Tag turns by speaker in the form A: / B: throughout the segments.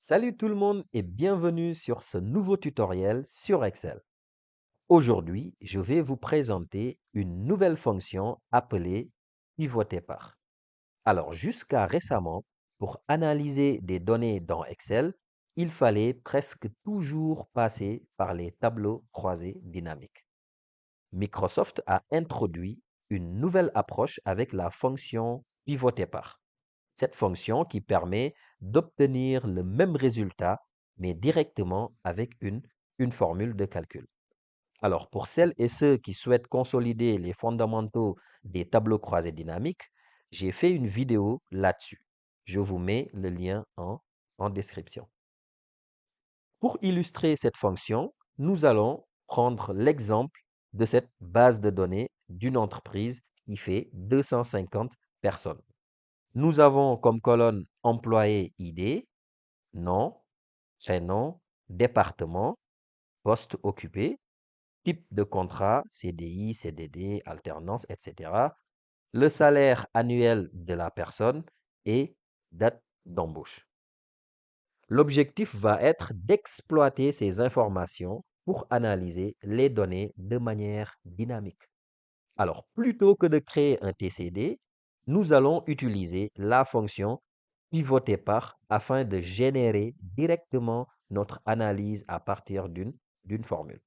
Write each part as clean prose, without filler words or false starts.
A: Salut tout le monde et bienvenue sur ce nouveau tutoriel sur Excel. Aujourd'hui, je vais vous présenter une nouvelle fonction appelée pivoter par. Alors, jusqu'à récemment, pour analyser des données dans Excel, il fallait presque toujours passer par les tableaux croisés dynamiques. Microsoft a introduit une nouvelle approche avec la fonction pivoter par. Cette fonction qui permet d'obtenir le même résultat, mais directement avec une formule de calcul. Alors, pour celles et ceux qui souhaitent consolider les fondamentaux des tableaux croisés dynamiques, j'ai fait une vidéo là-dessus. Je vous mets le lien en description. Pour illustrer cette fonction, nous allons prendre l'exemple de cette base de données d'une entreprise qui fait 250 personnes. Nous avons comme colonne employé ID, nom, prénom, département, poste occupé, type de contrat, CDI, CDD, alternance, etc. Le salaire annuel de la personne et date d'embauche. L'objectif va être d'exploiter ces informations pour analyser les données de manière dynamique. Alors, plutôt que de créer un TCD, nous allons utiliser la fonction pivoter par afin de générer directement notre analyse à partir d'une formule.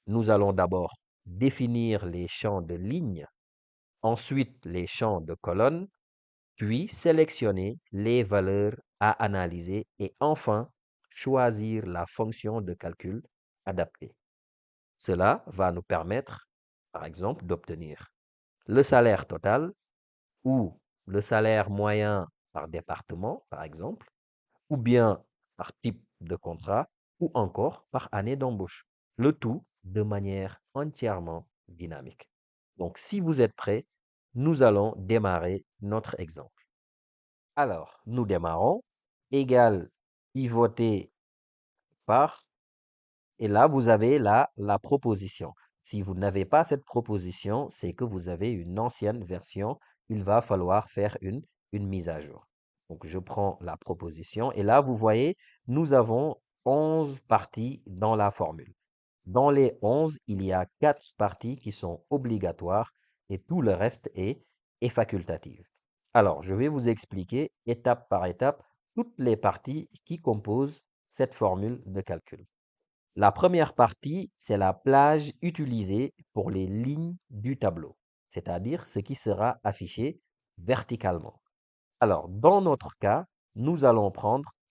A: Nous allons d'abord définir les champs de ligne, ensuite les champs de colonne, puis sélectionner les valeurs à analyser et enfin choisir la fonction de calcul adaptée. Cela va nous permettre, par exemple, d'obtenir le salaire total ou le salaire moyen par département, par exemple, ou bien par type de contrat, ou encore par année d'embauche. Le tout de manière entièrement dynamique. Donc, si vous êtes prêts, nous allons démarrer notre exemple. Alors, nous démarrons. Égal pivoter par. Et là, vous avez la proposition. Si vous n'avez pas cette proposition, c'est que vous avez une ancienne version. Il va falloir faire une mise à jour. Donc, je prends la proposition et là, vous voyez, nous avons 11 parties dans la formule. Dans les 11, il y a 4 parties qui sont obligatoires et tout le reste est facultatif. Alors, je vais vous expliquer étape par étape toutes les parties qui composent cette formule de calcul. La première partie, c'est la plage utilisée pour les lignes du tableau, c'est-à-dire ce qui sera affiché verticalement. Alors, dans notre cas, nous allons prendre